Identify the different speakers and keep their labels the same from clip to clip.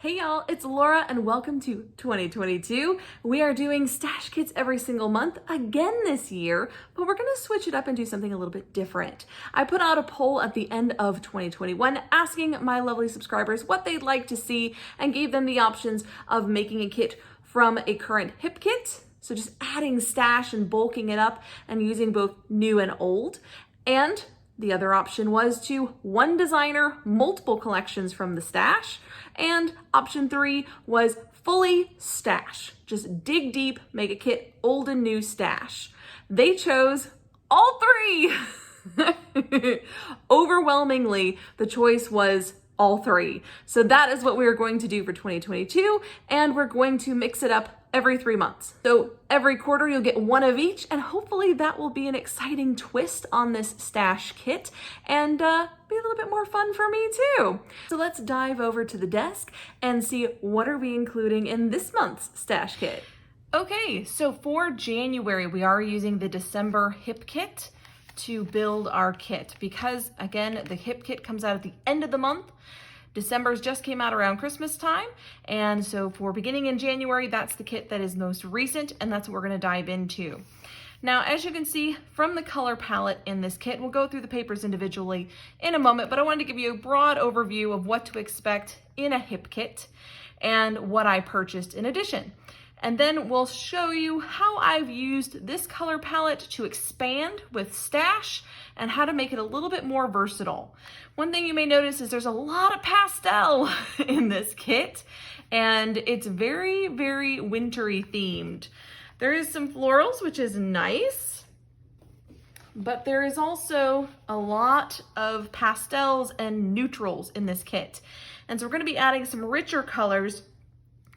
Speaker 1: Hey y'all, it's Laura and welcome to 2022. We are doing stash kits every single month again this year, but we're gonna switch it up and do something a little bit different. I put out a poll at the end of 2021 asking my lovely subscribers what they'd like to see and gave them the options of making a kit from a current hip kit, so just adding stash and bulking it up and using both new and old, and the other option was to one designer, multiple collections from the stash. And option 3 was fully stash. Just dig deep, make a kit old and new stash. They chose all 3. Overwhelmingly, the choice was all 3. So that is what we are going to do for 2022. And we're going to mix it up every 3 months. So every quarter you'll get one of each, and hopefully that will be an exciting twist on this stash kit and be a little bit more fun for me too. So let's dive over to the desk and see what are we including in this month's stash kit. Okay, so for January, we are using the December hip kit to build our kit because again, the hip kit comes out at the end of the month. December's just came out around Christmas time, and so for beginning in January, that's the kit that is most recent, and that's what we're going to dive into. Now, as you can see from the color palette in this kit, we'll go through the papers individually in a moment, but I wanted to give you a broad overview of what to expect in a hip kit and what I purchased in addition. And then we'll show you how I've used this color palette to expand with stash and how to make it a little bit more versatile. One thing you may notice is there's a lot of pastel in this kit, and it's very, very wintry themed. There is some florals, which is nice, but there is also a lot of pastels and neutrals in this kit. And so we're going to be adding some richer colors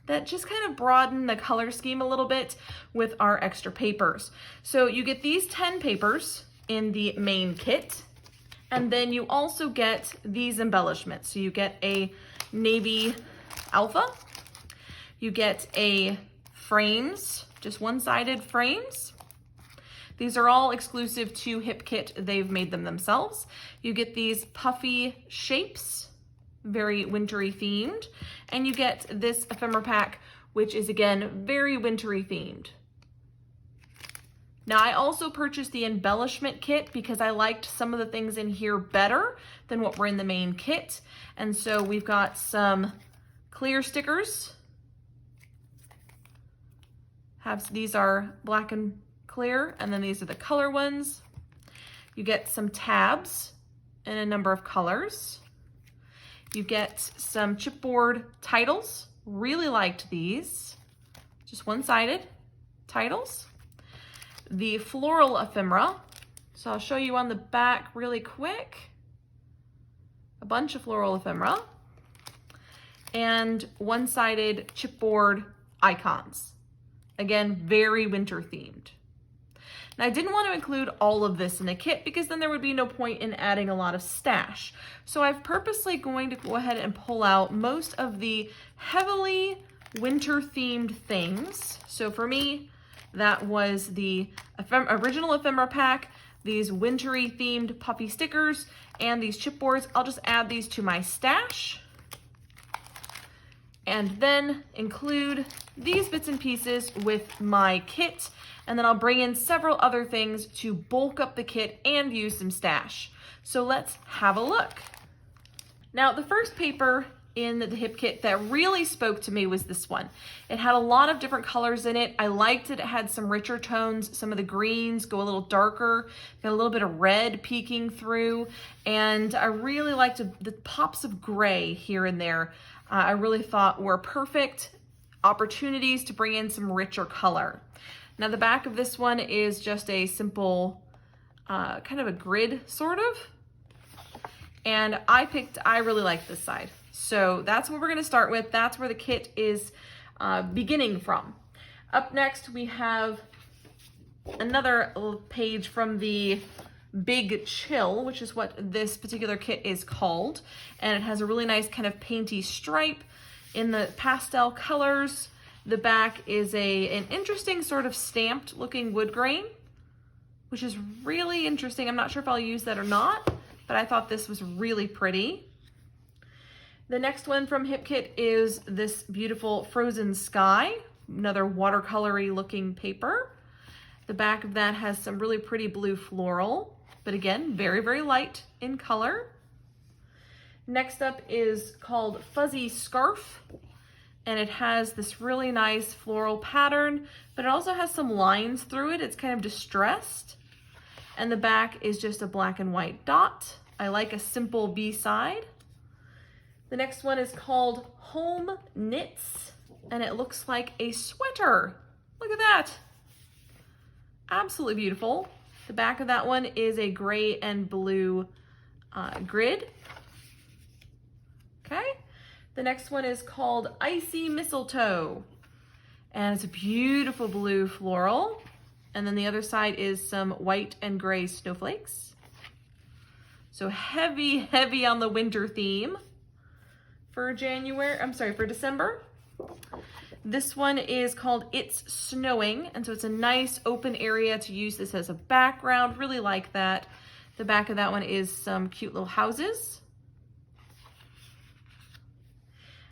Speaker 1: that just kind of broaden the color scheme a little bit with our extra papers. So you get these 10 papers in the main kit, and then you also get these embellishments. So you get a navy alpha, you get a frames, just one-sided frames. These are all exclusive to Hip Kit. They've made them themselves. You get these puffy shapes, very wintry themed, and you get this ephemera pack, which is again very wintry themed. Now, I also purchased the embellishment kit because I liked some of the things in here better than what were in the main kit. And so we've got some clear stickers. These are black and clear, and then these are the color ones. You get some tabs in a number of colors. You get some chipboard titles. Really liked these. Just one-sided titles. The floral ephemera. So I'll show you on the back really quick. A bunch of floral ephemera. And one-sided chipboard icons. Again, very winter themed. Now, I didn't want to include all of this in a kit because then there would be no point in adding a lot of stash. So I've purposely going to go ahead and pull out most of the heavily winter themed things. So for me, that was the original ephemera pack, these wintry themed puffy stickers, and these chipboards. I'll just add these to my stash and then include these bits and pieces with my kit, and then I'll bring in several other things to bulk up the kit and use some stash. So let's have a look. Now, the first paper in the hip kit that really spoke to me was this one. It had a lot of different colors in it. I liked it. It had some richer tones. Some of the greens go a little darker, got a little bit of red peeking through, and I really liked the pops of gray here and there. I really thought were perfect opportunities to bring in some richer color. Now, the back of this one is just a simple kind of a grid sort of, and I really like this side. So that's what we're going to start with. That's where the kit is beginning from. Up next, we have another page from the Big Chill, which is what this particular kit is called. And it has a really nice kind of painty stripe in the pastel colors. The back is an interesting sort of stamped looking wood grain, which is really interesting. I'm not sure if I'll use that or not, but I thought this was really pretty. The next one from Hip Kit is this beautiful Frozen Sky, another watercolory looking paper. The back of that has some really pretty blue floral, but again, very, very light in color. Next up is called Fuzzy Scarf, and it has this really nice floral pattern, but it also has some lines through it. It's kind of distressed. And the back is just a black and white dot. I like a simple B-side. The next one is called Home Knits, and it looks like a sweater. Look at that. Absolutely beautiful. The back of that one is a gray and blue grid. Okay. The next one is called Icy Mistletoe, and it's a beautiful blue floral. And then the other side is some white and gray snowflakes. So heavy, heavy on the winter theme for December. This one is called It's Snowing, and so it's a nice open area to use this as a background. Really like that. The back of that one is some cute little houses.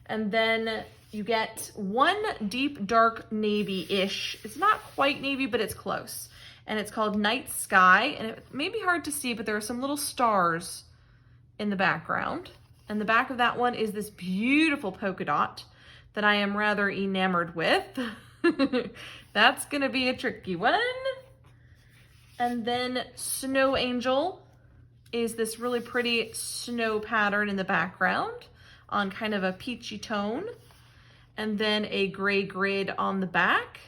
Speaker 1: And then you get one deep dark navy-ish. It's not quite navy, but it's close. And it's called Night Sky, and it may be hard to see, but there are some little stars in the background. And the back of that one is this beautiful polka dot that I am rather enamored with. That's gonna be a tricky one. And then Snow Angel is this really pretty snow pattern in the background on kind of a peachy tone. And then a gray grid on the back.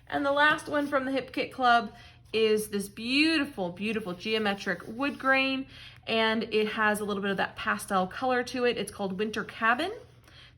Speaker 1: And the last one from the Hip Kit Club is this beautiful, beautiful geometric wood grain, and it has a little bit of that pastel color to it. It's called Winter Cabin.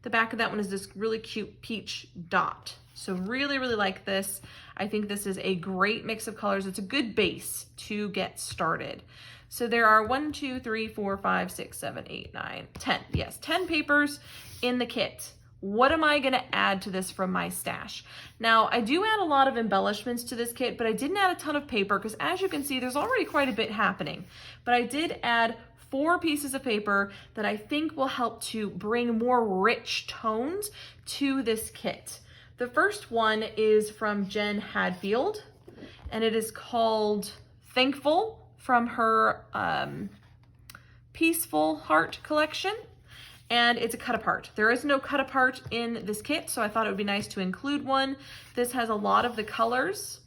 Speaker 1: The back of that one is this really cute peach dot. So really, really like this. I think this is a great mix of colors. It's a good base to get started. So there are 1, 2, 3, 4, 5, 6, 7, 8, 9, 10. Yes, 10 papers in the kit. What am I gonna add to this from my stash? Now, I do add a lot of embellishments to this kit, but I didn't add a ton of paper because as you can see, there's already quite a bit happening. But I did add 4 pieces of paper that I think will help to bring more rich tones to this kit. The first one is from Jen Hadfield, and it is called Thankful from her Peaceful Heart collection. And it's a cut apart. There is no cut apart in this kit, so I thought it would be nice to include one. This has a lot of the colors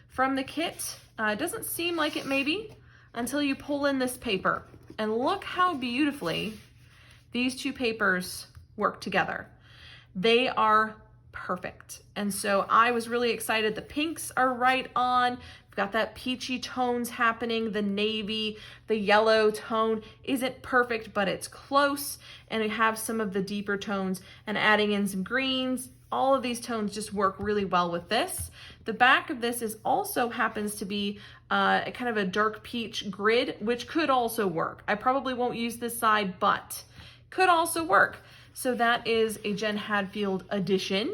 Speaker 1: from the kit. It doesn't seem like it maybe until you pull in this paper. And look how beautifully these two papers work together. They are perfect. And so I was really excited. The pinks are right on. Got that peachy tones happening. The navy, the yellow tone isn't perfect, but it's close. And we have some of the deeper tones and adding in some greens. All of these tones just work really well with this. The back of this is also happens to be a kind of a dark peach grid, which could also work. I probably won't use this side, but could also work. So that is a Jen Hadfield edition.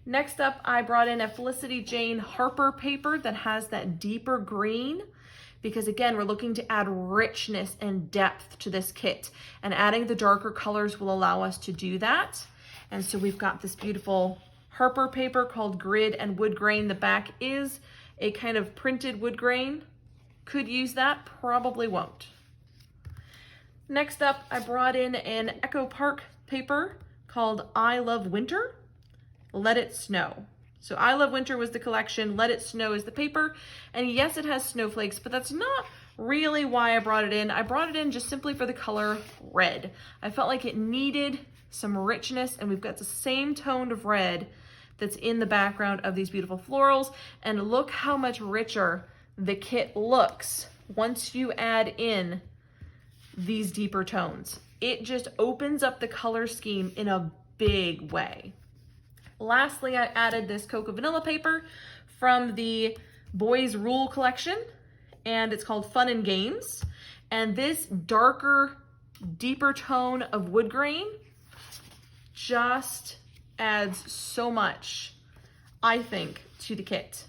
Speaker 1: Next up, I brought in a Felicity Jane Harper paper that has that deeper green because again, we're looking to add richness and depth to this kit, and adding the darker colors will allow us to do that. And so we've got this beautiful Harper paper called Grid and Wood Grain. The back is a kind of printed wood grain. Could use that, probably won't. Next up, I brought in an Echo Park paper called I Love Winter. Let It Snow. So I Love Winter was the collection, Let It Snow is the paper, and yes, it has snowflakes, but that's not really why I brought it in. I brought it in just simply for the color red. I felt like it needed some richness, and we've got the same tone of red that's in the background of these beautiful florals, and look how much richer the kit looks once you add in these deeper tones. It just opens up the color scheme in a big way. Lastly, I added this Cocoa Vanilla paper from the Boys Rule collection, and it's called Fun and Games. And this darker, deeper tone of wood grain just adds so much, I think, to the kit.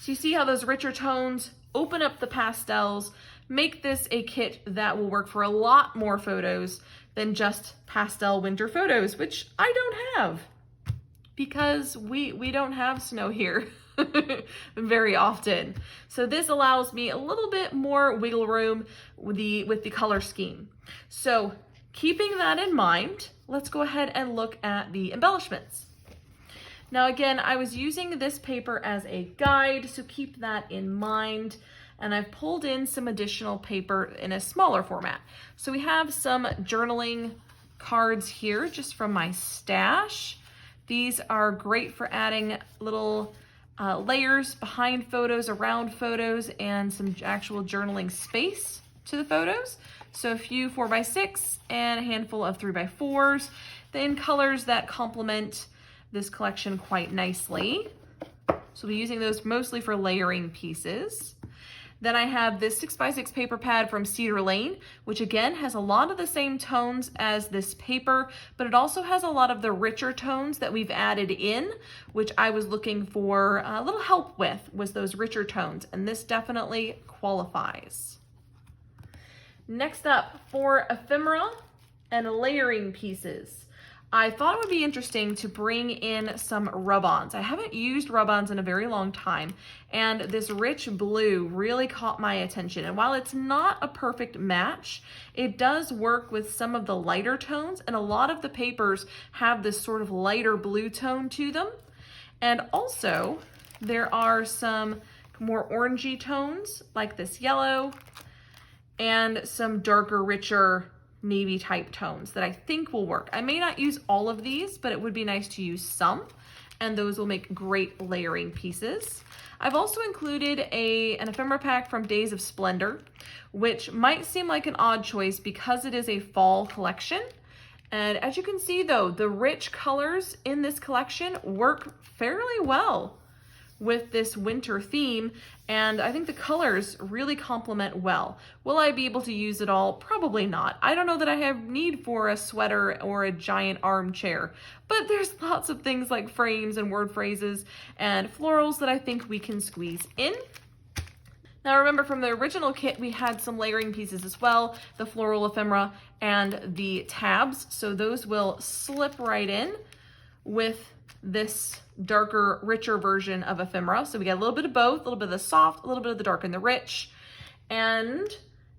Speaker 1: So you see how those richer tones open up the pastels, make this a kit that will work for a lot more photos than just pastel winter photos, which I don't have because we don't have snow here very often. So this allows me a little bit more wiggle room with the color scheme. So keeping that in mind, let's go ahead and look at the embellishments. Now again, I was using this paper as a guide, so keep that in mind. And I've pulled in some additional paper in a smaller format. So we have some journaling cards here just from my stash. These are great for adding little layers behind photos, around photos, and some actual journaling space to the photos. So a few 4x6 and a handful of 3x4s, in colors that complement this collection quite nicely. So we'll be using those mostly for layering pieces. Then I have this 6x6 paper pad from Cedar Lane, which again has a lot of the same tones as this paper, but it also has a lot of the richer tones that we've added in, which I was looking for a little help with, was those richer tones, and this definitely qualifies. Next up, for ephemera and layering pieces, I thought it would be interesting to bring in some rub-ons. I haven't used rub-ons in a very long time, and this rich blue really caught my attention. And while it's not a perfect match, it does work with some of the lighter tones, and a lot of the papers have this sort of lighter blue tone to them. And also, there are some more orangey tones, like this yellow, and some darker, richer navy type tones that I think will work. I may not use all of these, but it would be nice to use some, and those will make great layering pieces. I've also included an ephemera pack from Days of Splendor, which might seem like an odd choice because it is a fall collection. And as you can see though, the rich colors in this collection work fairly well with this winter theme, and I think the colors really complement well. Will I be able to use it all? Probably not. I don't know that I have need for a sweater or a giant armchair, but there's lots of things like frames and word phrases and florals that I think we can squeeze in. Now remember, from the original kit, we had some layering pieces as well, the floral ephemera and the tabs, so those will slip right in with this darker, richer version of ephemera. So we got a little bit of both, a little bit of the soft, a little bit of the dark and the rich. And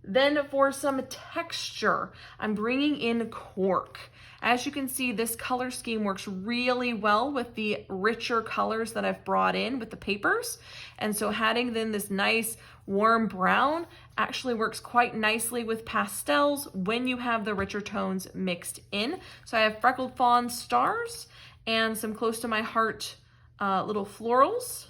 Speaker 1: then for some texture, I'm bringing in cork. As you can see, this color scheme works really well with the richer colors that I've brought in with the papers. And so adding then this nice warm brown actually works quite nicely with pastels when you have the richer tones mixed in. So I have freckled fawn stars and some close to my heart little florals.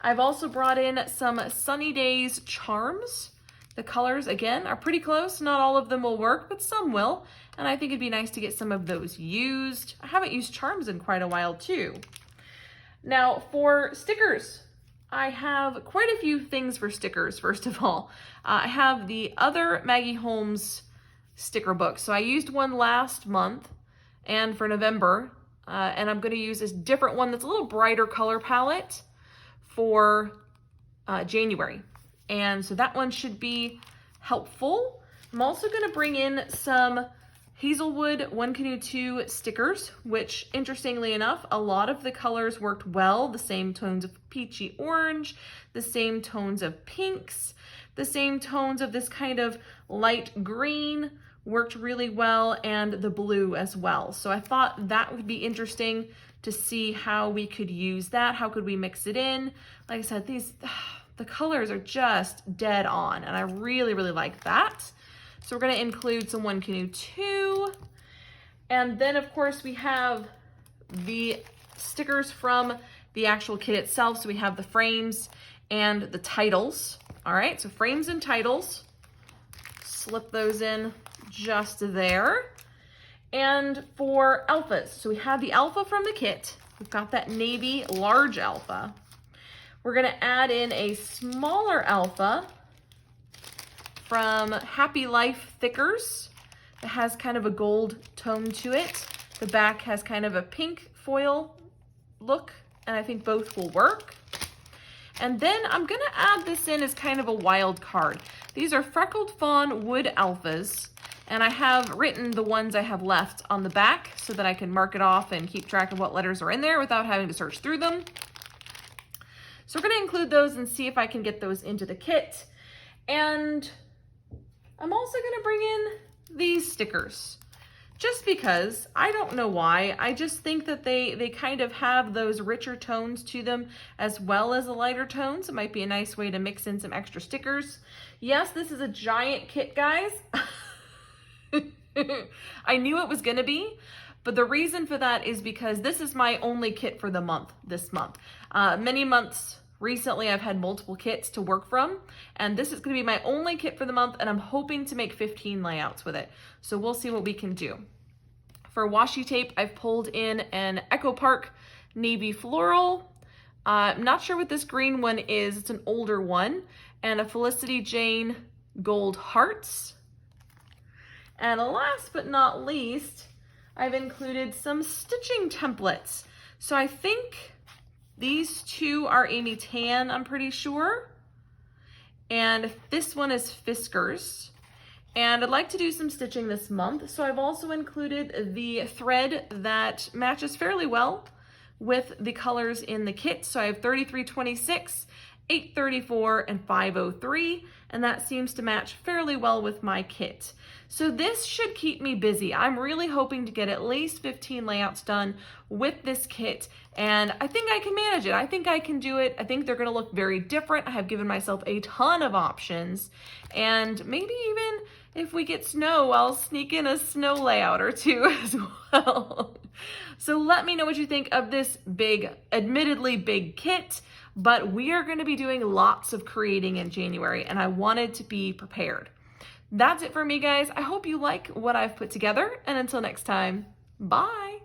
Speaker 1: I've also brought in some Sunny Days charms. The colors, again, are pretty close. Not all of them will work, but some will. And I think it'd be nice to get some of those used. I haven't used charms in quite a while too. Now for stickers, I have quite a few things for stickers. First of all, I have the other Maggie Holmes sticker book. So I used one last month and for November, and I'm going to use this different one that's a little brighter color palette for January. And so that one should be helpful. I'm also going to bring in some Hazelwood One Canoe 2 stickers, which interestingly enough, a lot of the colors worked well. The same tones of peachy orange, the same tones of pinks, the same tones of this kind of light green worked really well, and the blue as well. So I thought that would be interesting to see how we could use that. How could we mix it in? Like I said, the colors are just dead on, and I really, really like that. So we're going to include some One Canoe 2. And then, of course, we have the stickers from the actual kit itself. So we have the frames and the titles. All right, so frames and titles. Slip those in just there. And for alphas, so we have the alpha from the kit. We've got that navy large alpha. We're going to add in a smaller alpha from Happy Life Thickers. It has kind of a gold tone to it. The back has kind of a pink foil look, and I think both will work. And then I'm gonna add this in as kind of a wild card. These are Freckled Fawn Wood Alphas, and I have written the ones I have left on the back so that I can mark it off and keep track of what letters are in there without having to search through them. So we're gonna include those and see if I can get those into the kit. And I'm also gonna bring in these stickers. Just because, I don't know why, I just think that they kind of have those richer tones to them as well as the lighter tones. It might be a nice way to mix in some extra stickers. Yes, this is a giant kit, guys. I knew it was gonna be, but the reason for that is because this is my only kit for the month, this month. Many months recently I've had multiple kits to work from, and this is gonna be my only kit for the month, and I'm hoping to make 15 layouts with it. So we'll see what we can do. For washi tape, I've pulled in an Echo Park Navy Floral. I'm not sure what this green one is, it's an older one, and a Felicity Jane Gold Hearts. And last but not least, I've included some stitching templates. So I think these two are Amy Tan, I'm pretty sure. And this one is Fiskars. And I'd like to do some stitching this month. So I've also included the thread that matches fairly well with the colors in the kit. So I have 3326, 834, and 503. And that seems to match fairly well with my kit. So this should keep me busy. I'm really hoping to get at least 15 layouts done with this kit, and I think I can manage it. I think I can do it. I think they're gonna look very different. I have given myself a ton of options, and maybe even if we get snow, I'll sneak in a snow layout or two as well. So let me know what you think of this big, admittedly big kit, but we are gonna be doing lots of creating in January, and I wanted to be prepared. That's it for me, guys. I hope you like what I've put together, and until next time, bye.